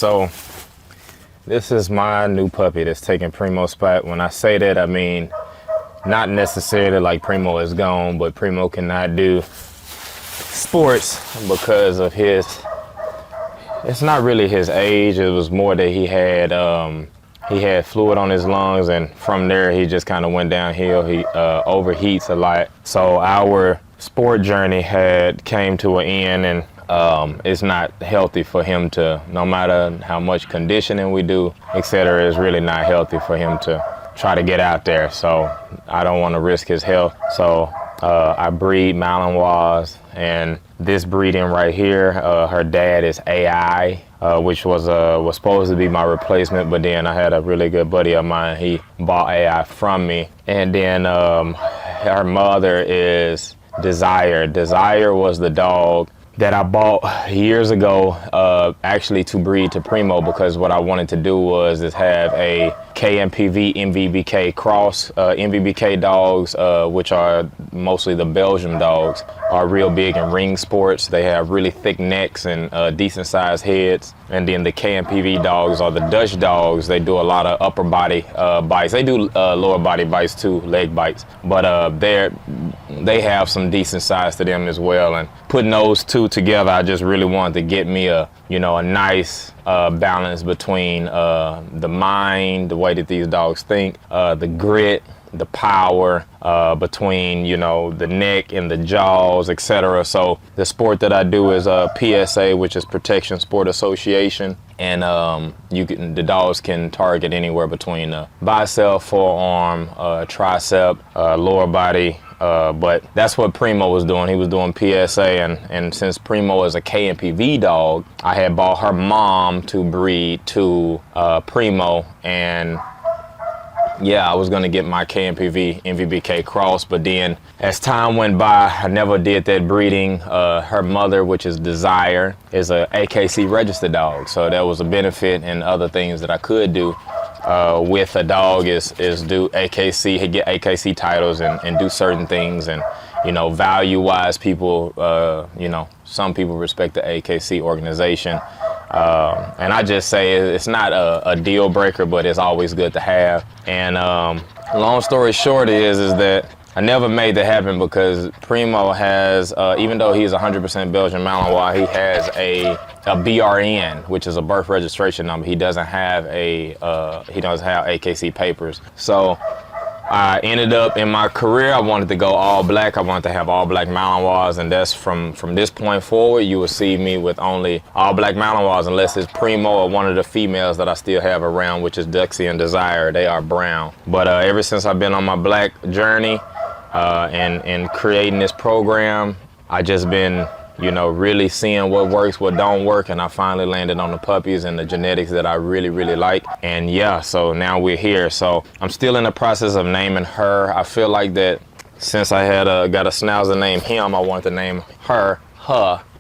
So this is my new puppy that's taking Primo's spot. When I say that, I mean not necessarily like Primo is gone, but Primo cannot do sports because of it's not really his age. It was more that he had fluid on his lungs, and from there he just kind of went downhill. He overheats a lot. So our sport journey came to an end, and it's not healthy for him to, no matter how much conditioning we do, etc., it's really not healthy for him to try to get out there. So I don't want to risk his health. So I breed Malinois, and this breeding right here, her dad is AI, which was supposed to be my replacement, but then I had a really good buddy of mine. He bought AI from me, and then her mother is Desire. Desire was the dog that I bought years ago, actually to breed to Primo, because what I wanted to do was have a KMPV MVBK cross. MVBK dogs, which are mostly the Belgium dogs, are real big in ring sports. They have really thick necks and decent sized heads. And then the KMPV dogs are the Dutch dogs. They do a lot of upper body bites. They do lower body bites too, leg bites. But they have some decent size to them as well. And putting those two together, I just really wanted to get me a nice balance between the mind, the way that these dogs think, the grit, the power, between the neck and the jaws, etc. So the sport that I do is PSA, which is Protection Sport Association, and the dogs can target anywhere between bicep, forearm, tricep, lower body. But that's what Primo was doing. He was doing PSA, and since Primo is a KMPV dog, I had bought her mom to breed to Primo, and yeah, I was gonna get my KMPV MVBK cross, but then as time went by, I never did that breeding. Her mother, which is Desire, is a AKC registered dog, so that was a benefit, and other things that I could do with a dog is do AKC, get AKC titles and do certain things, and value wise, people, some people respect the AKC organization. And I just say it's not a deal breaker, but it's always good to have. And long story short is that I never made that happen, because Primo has, even though he's 100% Belgian Malinois, he has a BRN, which is a birth registration number. He doesn't have AKC papers. So I ended up in my career, I wanted to go all black. I wanted to have all black Malinois, and that's from this point forward, you will see me with only all black Malinois, unless it's Primo or one of the females that I still have around, which is Duxie and Desire. They are brown. But ever since I've been on my black journey and creating this program, I just been really seeing what works, what don't work, and I finally landed on the puppies and the genetics that I really, really like. And yeah, so now we're here. So I'm still in the process of naming her. I feel like that since I had got a schnauzer named him, I wanted to name her.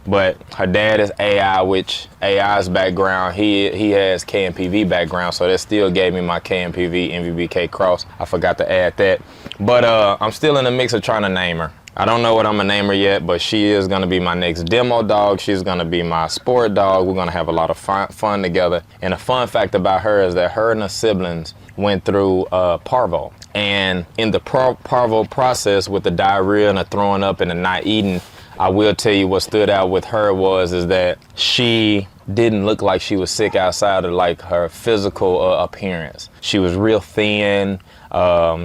But her dad is AI, which AI's background, he has KMPV background, so that still gave me my KMPV MVBK cross. I forgot to add that. But I'm still in the mix of trying to name her. I don't know what I'm gonna name her yet, but she is gonna be my next demo dog. She's gonna be my sport dog. We're gonna have a lot of fun together. And a fun fact about her is that her and her siblings went through parvo. And in the parvo process, with the diarrhea and the throwing up and the not eating, I will tell you what stood out with her is that she didn't look like she was sick outside of like her physical appearance. She was real thin.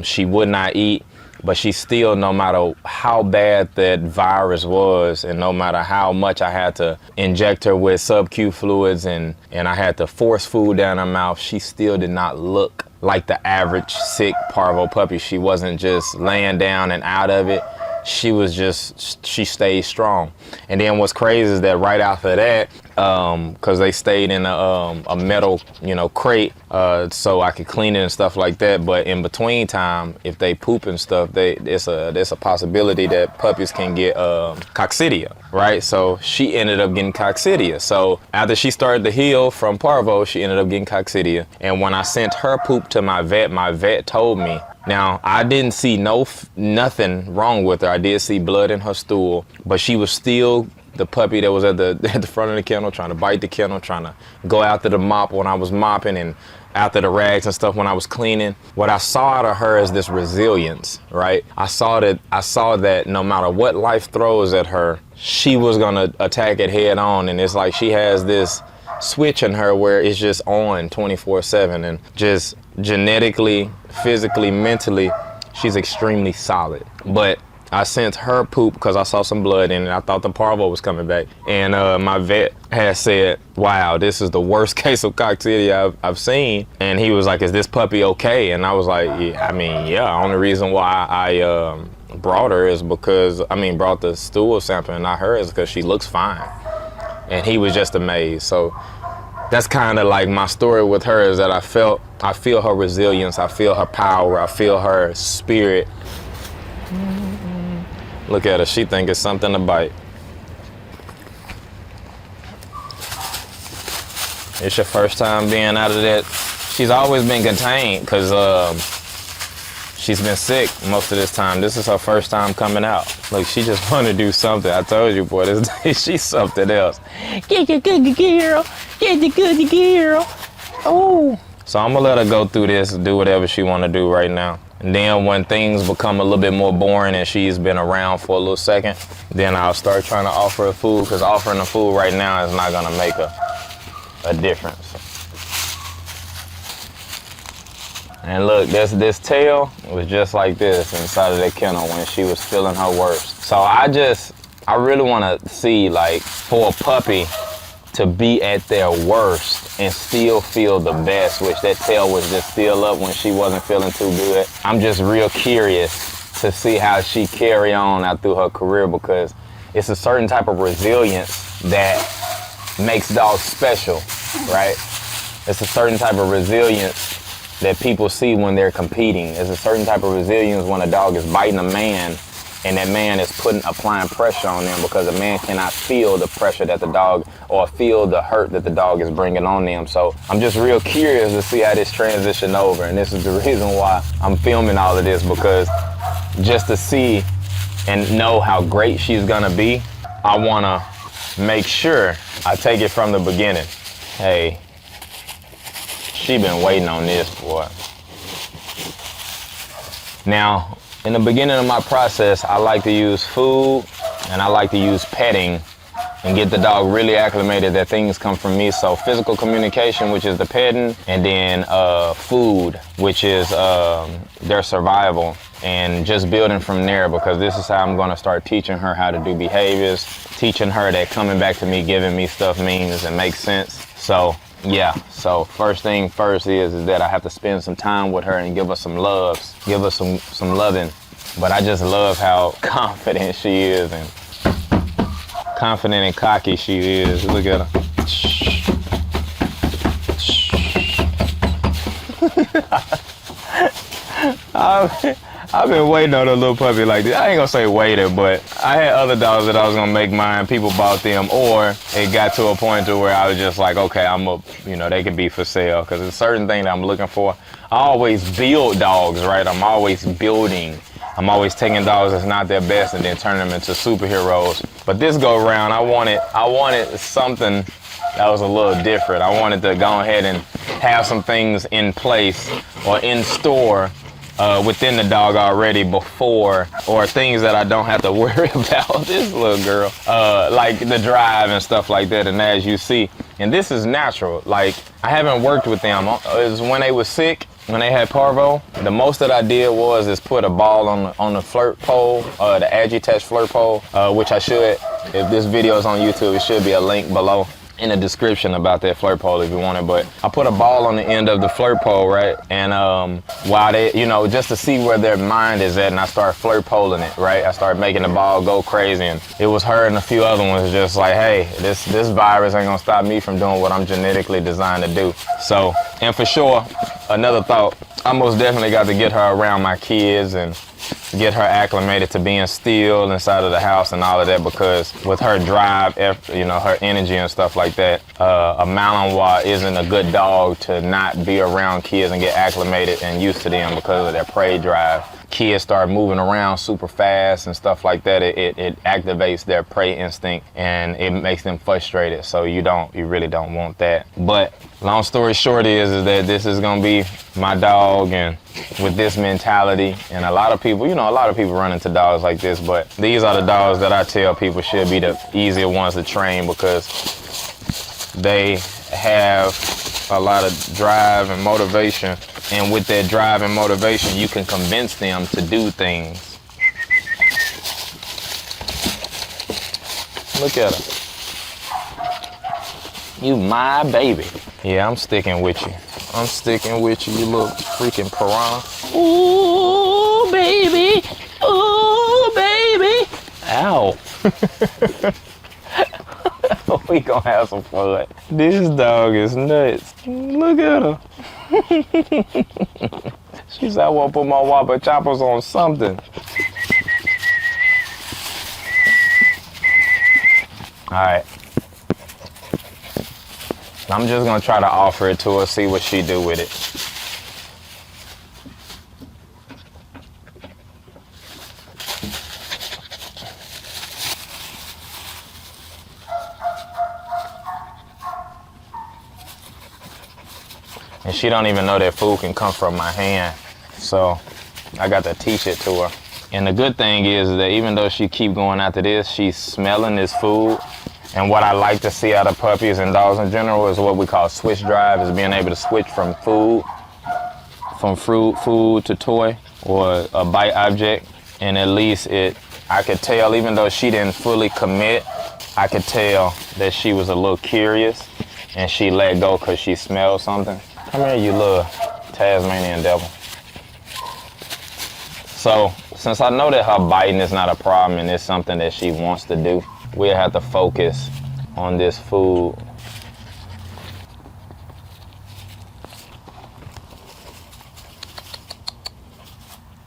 She would not eat. But she still, no matter how bad that virus was, and no matter how much I had to inject her with sub-Q fluids and I had to force food down her mouth, she still did not look like the average sick parvo puppy. She wasn't just laying down and out of it. She stayed strong. And then what's crazy is that right after that, because they stayed in a metal, crate, so I could clean it and stuff like that. But in between time, if they poop and stuff, there's a possibility that puppies can get coccidia, right? So she ended up getting coccidia. So after she started to heal from parvo, she ended up getting coccidia. And when I sent her poop to my vet told me, now, I didn't see nothing wrong with her. I did see blood in her stool, but she was still the puppy that was at the front of the kennel, trying to bite the kennel, trying to go after the mop when I was mopping, and after the rags and stuff when I was cleaning. What I saw out of her is this resilience, right? I saw that no matter what life throws at her, she was gonna attack it head on. And it's like she has this switch in her where it's just on 24/7, and just genetically, physically, mentally, she's extremely solid. But I sent her poop because I saw some blood in it. I thought the parvo was coming back. And my vet had said, wow, this is the worst case of coccidia I've seen. And he was like, is this puppy okay? And I was like, yeah. Only reason why I brought her is because, brought the stool sample and not her, is because she looks fine. And he was just amazed. So that's kind of like my story with her, is that I feel her resilience. I feel her power. I feel her spirit. Look at her, she think it's something to bite. It's your first time being out of that. She's always been contained because she's been sick most of this time. This is her first time coming out. Look, she just want to do something. I told you, boy, this day she's something else. Get your good girl, get the good girl. Oh. So I'm gonna let her go through this, do whatever she want to do right now. And then when things become a little bit more boring and she's been around for a little second, then I'll start trying to offer her food, because offering the food right now is not gonna make a difference. And look, this tail was just like this inside of that kennel when she was feeling her worst. So I really want to see, like, for a puppy to be at their worst and still feel the best, which that tail was just still up when she wasn't feeling too good. I'm just real curious to see how she carry on out through her career, because it's a certain type of resilience that makes dogs special, right? It's a certain type of resilience that people see when they're competing. It's a certain type of resilience when a dog is biting a man and that man is applying pressure on them, because a man cannot feel the pressure that the dog, or feel the hurt that the dog is bringing on them. So I'm just real curious to see how this transition over. And this is the reason why I'm filming all of this, because just to see and know how great she's gonna be, I wanna make sure I take it from the beginning. Hey, she been waiting on this, boy. Now, in the beginning of my process, I like to use food and I like to use petting and get the dog really acclimated that things come from me. So physical communication, which is the petting, and then food, which is their survival, and just building from there, because this is how I'm going to start teaching her how to do behaviors, teaching her that coming back to me, giving me stuff means and makes sense. So yeah, so first thing first is that I have to spend some time with her and give her some loves, give her some loving. But I just love how confident she is, and confident and cocky she is. Look at her. I've been waiting on a little puppy like this. I ain't gonna say waiting, but I had other dogs that I was gonna make mine. People bought them, or it got to a point to where I was just like, okay, they can be for sale, because it's a certain thing that I'm looking for. I always build dogs, right? I'm always building. I'm always taking dogs that's not their best and then turning them into superheroes. But this go around, I wanted something that was a little different. I wanted to go ahead and have some things in place or in store within the dog already before, or things that I don't have to worry about. This little girl, like the drive and stuff like that. And as you see, and this is natural. Like, I haven't worked with them. It was when they were sick, when they had parvo. The most that I did is put a ball on the flirt pole, the Agitech flirt pole, which I should. If this video is on YouTube, it should be a link below in the description about that flirt pole if you want it. But I put a ball on the end of the flirt pole, right? And while they, just to see where their mind is at, and I start flirt poling it, right? I started making the ball go crazy, and it was her and a few other ones just like, hey, this virus ain't gonna stop me from doing what I'm genetically designed to do. So, and for sure, another thought, I most definitely got to get her around my kids and get her acclimated to being still inside of the house and all of that, because with her drive, her energy and stuff like that, a Malinois isn't a good dog to not be around kids and get acclimated and used to them because of their prey drive. kids start moving around super fast and stuff like that, it activates their prey instinct and it makes them frustrated. So you really don't want that. But long story short is that this is gonna be my dog, and with this mentality, and a lot of people run into dogs like this, but these are the dogs that I tell people should be the easier ones to train, because they have a lot of drive and motivation, and with that drive and motivation you can convince them to do things. Look at her. You my baby. Yeah, I'm sticking with you. I'm sticking with you, you little freaking piranha. Ooh, baby. Ooh, baby. Ow. We gonna have some fun. This dog is nuts. Look at her. She said, I want to put my Whopper choppers on something. All right. I'm just gonna try to offer it to her, see what she do with it. And she don't even know that food can come from my hand. So I got to teach it to her. And the good thing is that even though she keep going after this, she's smelling this food. And what I like to see out of puppies and dogs in general is what we call switch drive, is being able to switch from food to toy or a bite object. And at least I could tell, even though she didn't fully commit, I could tell that she was a little curious and she let go because she smelled something. Come here, you little Tasmanian devil. So since I know that her biting is not a problem and it's something that she wants to do, we'll have to focus on this food.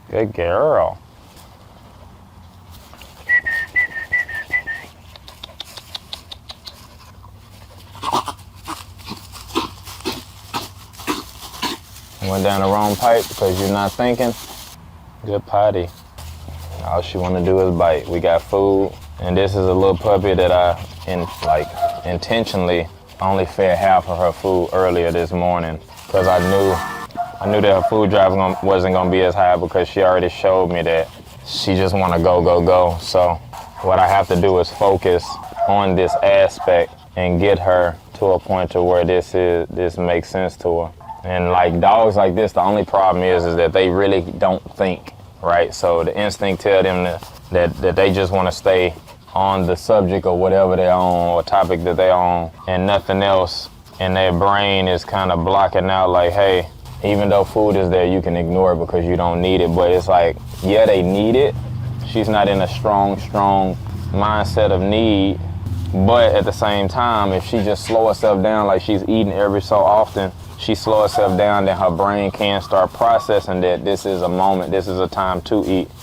Good girl. Went down the wrong pipe because you're not thinking. Good potty. All she want to do is bite. We got food, and this is a little puppy that I intentionally only fed half of her food earlier this morning because I knew that her food drive wasn't gonna be as high, because she already showed me that she just want to go. So what I have to do is focus on this aspect and get her to a point to where this makes sense to her. And like dogs like this, the only problem is that they really don't think, right? So the instinct tell them that they just want to stay on the subject or whatever they're on, or topic that they're on, and nothing else. And their brain is kind of blocking out like, hey, even though food is there, you can ignore it because you don't need it. But it's like, yeah, they need it. She's not in a strong mindset of need. But at the same time, if she just slow herself down, like she's eating every so often, she slow herself down, then her brain can start processing that this is a moment, this is a time to eat.